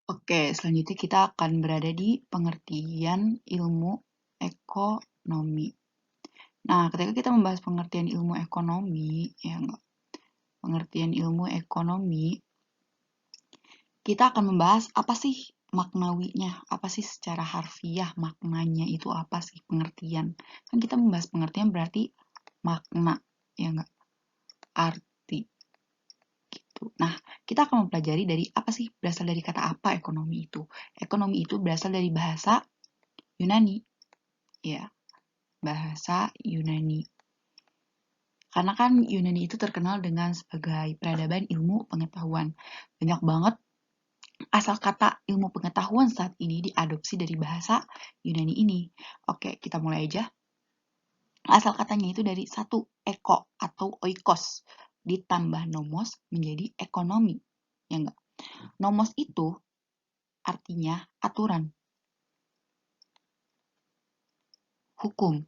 Oke, selanjutnya kita akan berada di pengertian ilmu ekonomi. Nah, ketika kita membahas pengertian ilmu ekonomi, pengertian ilmu ekonomi, kita akan membahas apa sih maknawinya, apa sih secara harfiah maknanya itu apa sih pengertian. Kan kita membahas pengertian berarti makna, ya enggak? Arti. Gitu. Nah, kita akan mempelajari dari apa sih berasal dari kata apa ekonomi itu. Ekonomi itu berasal dari bahasa Yunani. Ya, bahasa Yunani. Karena kan Yunani itu terkenal dengan sebagai peradaban ilmu pengetahuan. Banyak banget asal kata ilmu pengetahuan saat ini diadopsi dari bahasa Yunani ini. Oke, kita mulai aja. Asal katanya itu dari satu eko atau oikos ditambah nomos menjadi ekonomi. Ya enggak? Nomos itu artinya aturan, hukum.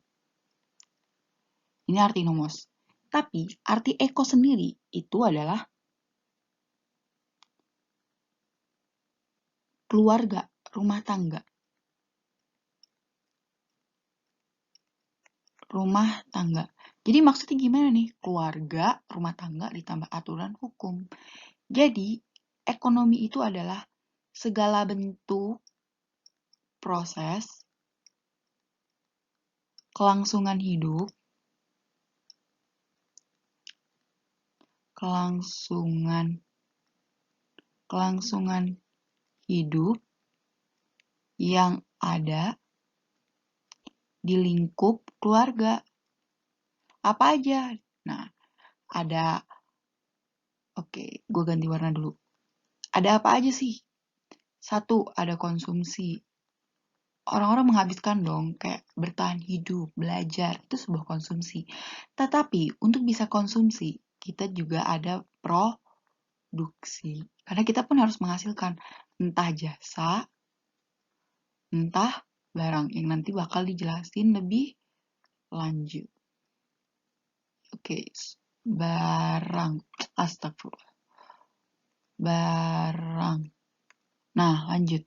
Ini arti nomos. Tapi arti eko sendiri itu adalah keluarga, rumah tangga. Rumah tangga. Jadi maksudnya gimana nih? Keluarga, rumah tangga ditambah aturan hukum. Jadi ekonomi itu adalah segala bentuk proses kelangsungan hidup, kelangsungan hidup yang ada di lingkup keluarga. Apa aja? Nah, oke, gue ganti warna dulu. Ada apa aja sih? Satu, ada konsumsi. Orang-orang menghabiskan dong, kayak bertahan hidup, belajar, itu sebuah konsumsi. Tetapi, untuk bisa konsumsi, kita juga ada produksi. Karena kita pun harus menghasilkan entah jasa, entah barang, yang nanti bakal dijelasin lebih lanjut. Oke, barang. Astagfirullah. Barang. Nah, lanjut.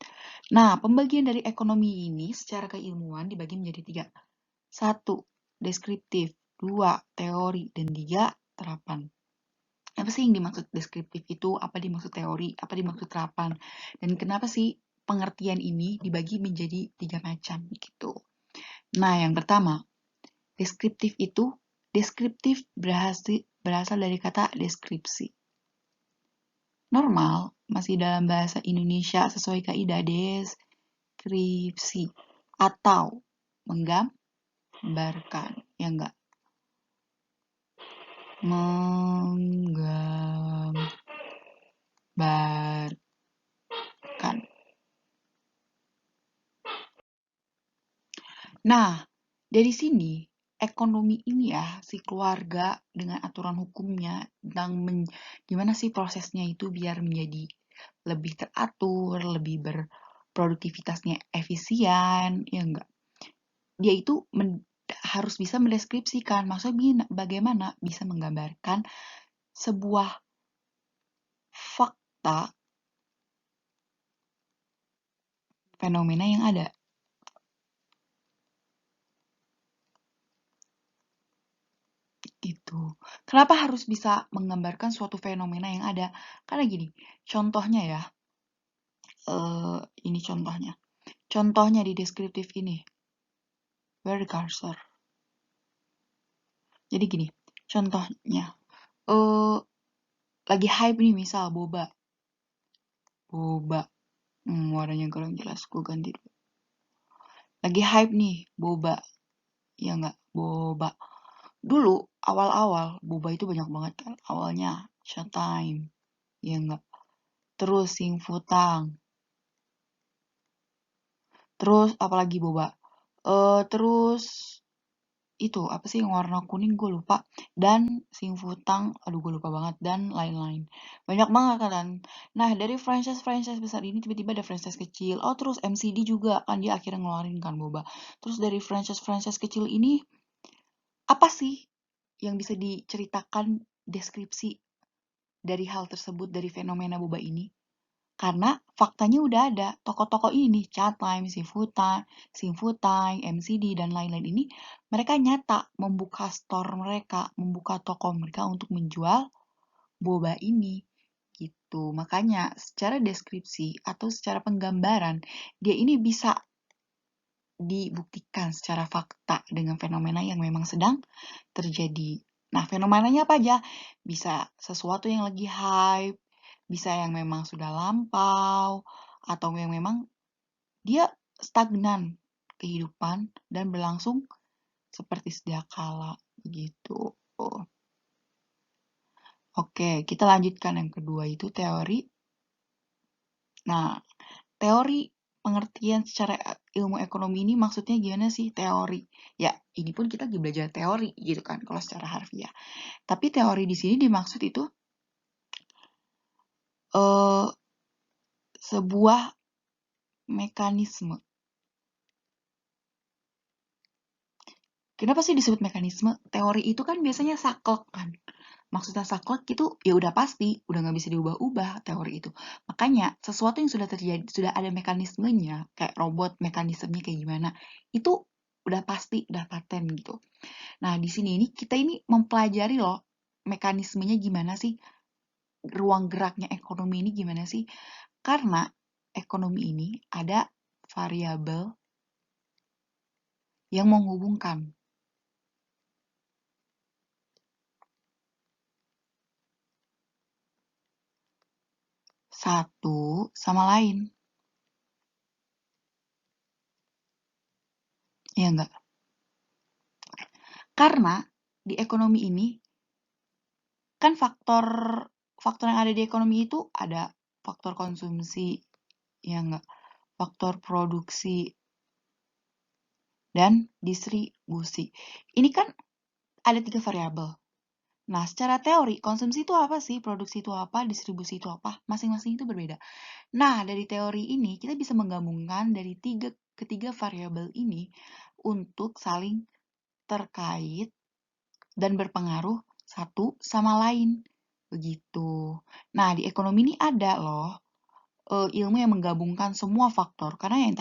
Nah, pembagian dari ekonomi ini secara keilmuan dibagi menjadi 3. 1. Deskriptif. 2. Teori. Dan 3. Terapan. Apa sih yang dimaksud deskriptif itu? Apa dimaksud teori? Apa dimaksud terapan? Dan kenapa sih pengertian ini dibagi menjadi 3 macam gitu? Nah, yang pertama, deskriptif itu, deskriptif berasal dari kata deskripsi. Normal, masih dalam bahasa Indonesia sesuai kaidah deskripsi atau menggambarkan, ya enggak? Menggambarkan. Nah, dari sini ekonomi ini ya, si keluarga dengan aturan hukumnya tentang gimana sih prosesnya itu biar menjadi lebih teratur, lebih berproduktivitasnya efisien, ya enggak? Dia itu harus bisa mendeskripsikan, maksudnya bagaimana bisa menggambarkan sebuah fakta fenomena yang ada. Gitu. Kenapa harus bisa menggambarkan suatu fenomena yang ada? Karena gini, contohnya ya, ini contohnya. Contohnya di deskriptif ini, where the cursor. Jadi gini, contohnya, lagi hype nih misal boba. Warnanya kurang jelas, gue ganti dulu. Lagi hype nih boba, ya nggak? Boba. Dulu awal-awal boba itu banyak banget kan. Awalnya Showtime, ya nggak? Terus Sing Futang. Terus apalagi boba? Terus itu apa sih yang warna kuning gue lupa, dan Sing Futang, aduh gue lupa banget, dan lain-lain. Banyak banget kan. Nah, dari franchise besar ini tiba-tiba ada franchise kecil. Oh, terus MCD juga kan dia akhirnya ngeluarin kan boba. Terus dari franchise kecil ini apa sih yang bisa diceritakan deskripsi dari hal tersebut, dari fenomena boba ini? Karena faktanya udah ada. Tokoh-tokoh ini nih, Chatime, Simfutai, MCD, dan lain-lain ini, mereka nyata membuka store mereka, membuka toko mereka untuk menjual boba ini. Gitu. Makanya secara deskripsi atau secara penggambaran, dia ini bisa dibuktikan secara fakta dengan fenomena yang memang sedang terjadi. Nah, fenomenanya apa aja? Bisa sesuatu yang lagi hype, bisa yang memang sudah lampau, atau yang memang dia stagnan kehidupan dan berlangsung seperti sedia kala gitu. Oke, kita lanjutkan yang kedua itu teori. Nah, teori pengertian secara ilmu ekonomi ini maksudnya gimana sih teori? Ya, ini pun kita lagi belajar teori gitu kan kalau secara harfiah. Tapi teori di sini dimaksud itu sebuah mekanisme. Kenapa sih disebut mekanisme? Teori itu kan biasanya saklek kan. Maksudnya saklek itu ya udah pasti, udah nggak bisa diubah-ubah teori itu. Makanya sesuatu yang sudah terjadi, sudah ada mekanismenya, kayak robot mekanismenya kayak gimana, itu udah pasti, udah paten gitu. Nah, di sini ini kita ini mempelajari loh mekanismenya gimana sih, ruang geraknya ekonomi ini gimana sih? Karena ekonomi ini ada variabel yang menghubungkan satu sama lain. Ya enggak? Karena di ekonomi ini kan faktor yang ada di ekonomi itu ada faktor konsumsi, ya enggak? Faktor produksi dan distribusi. Ini kan ada 3 variabel. Nah, secara teori, konsumsi itu apa sih? Produksi itu apa? Distribusi itu apa? Masing-masing itu berbeda. Nah, dari teori ini, kita bisa menggabungkan dari ketiga variabel ini untuk saling terkait dan berpengaruh satu sama lain. Begitu. Nah, di ekonomi ini ada loh ilmu yang menggabungkan semua faktor. Karena yang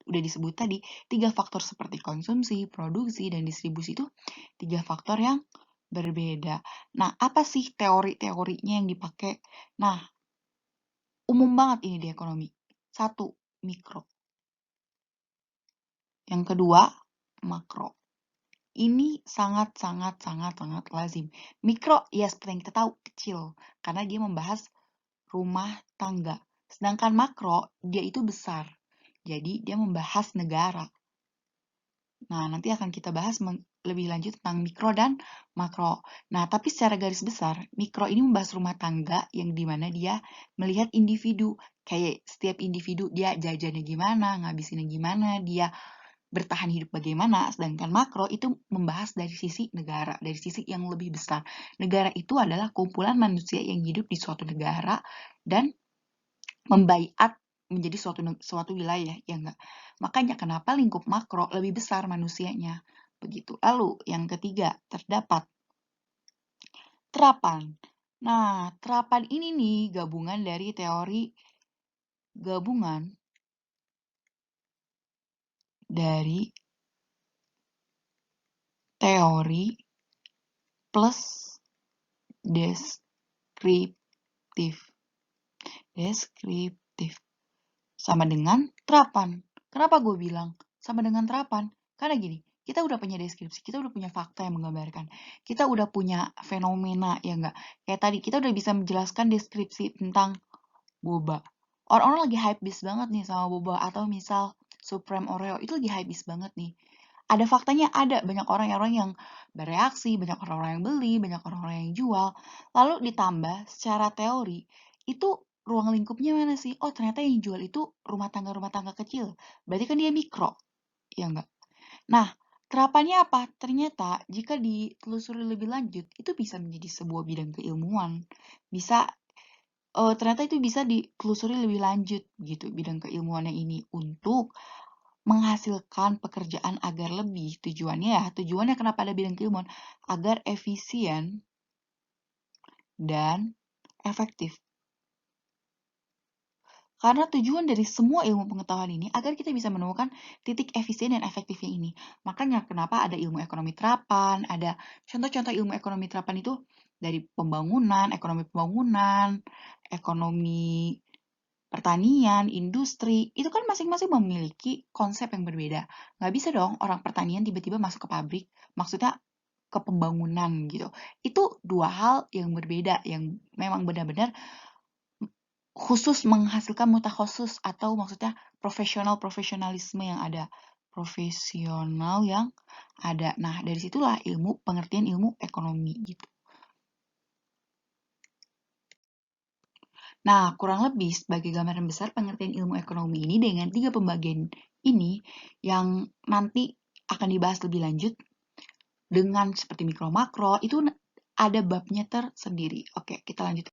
udah disebut tadi, 3 faktor seperti konsumsi, produksi, dan distribusi itu 3 faktor yang berbeda. Nah, apa sih teori-teorinya yang dipakai? Nah, umum banget ini di ekonomi. 1, mikro. Yang kedua, makro. Ini sangat lazim. Mikro, ya seperti yang kita tahu, kecil. Karena dia membahas rumah tangga. Sedangkan makro, dia itu besar. Jadi, dia membahas negara. Nah, nanti akan kita bahas lebih lanjut tentang mikro dan makro. Nah, tapi secara garis besar, mikro ini membahas rumah tangga yang dimana dia melihat individu. Kayak setiap individu dia jajannya gimana, ngabisinnya gimana, dia bertahan hidup bagaimana, sedangkan makro itu membahas dari sisi negara, dari sisi yang lebih besar. Negara itu adalah kumpulan manusia yang hidup di suatu negara dan membaiat menjadi suatu wilayah, ya enggak? Makanya kenapa lingkup makro lebih besar manusianya, begitu. Lalu yang ketiga, terdapat terapan. Nah, terapan ini nih gabungan dari teori plus deskriptif sama dengan terapan. Kenapa gue bilang sama dengan terapan? Karena gini, kita udah punya deskripsi, kita udah punya fakta yang menggambarkan, kita udah punya fenomena, ya enggak? Kayak tadi, kita udah bisa menjelaskan deskripsi tentang boba. Orang-orang lagi hypebeast banget nih sama boba, atau misal Supreme Oreo, itu lagi hypebeast banget nih. Ada faktanya, ada banyak orang-orang yang bereaksi, banyak orang-orang yang beli, banyak orang-orang yang jual. Lalu ditambah secara teori, itu ruang lingkupnya mana sih? Oh, ternyata yang jual itu rumah tangga kecil. Berarti kan dia mikro, ya enggak? Nah, terapannya apa? Ternyata jika ditelusuri lebih lanjut, itu bisa menjadi sebuah bidang keilmuan. Ternyata itu bisa ditelusuri lebih lanjut gitu, bidang keilmuannya ini untuk menghasilkan pekerjaan agar lebih. Tujuannya kenapa ada bidang keilmuan? Agar efisien dan efektif. Karena tujuan dari semua ilmu pengetahuan ini agar kita bisa menemukan titik efisien dan efektifnya ini. Makanya kenapa ada ilmu ekonomi terapan, ada contoh-contoh ilmu ekonomi terapan itu dari pembangunan, ekonomi pertanian, industri, itu kan masing-masing memiliki konsep yang berbeda. Nggak bisa dong orang pertanian tiba-tiba masuk ke pabrik, maksudnya ke pembangunan gitu. Itu dua hal yang berbeda, yang memang benar-benar khusus menghasilkan mutakhosis atau maksudnya profesionalisme yang ada. Profesional yang ada. Nah, dari situlah pengertian ilmu ekonomi gitu. Nah, kurang lebih sebagai gambaran besar pengertian ilmu ekonomi ini dengan 3 pembagian ini yang nanti akan dibahas lebih lanjut dengan seperti mikro makro itu ada babnya tersendiri. Oke, kita lanjut.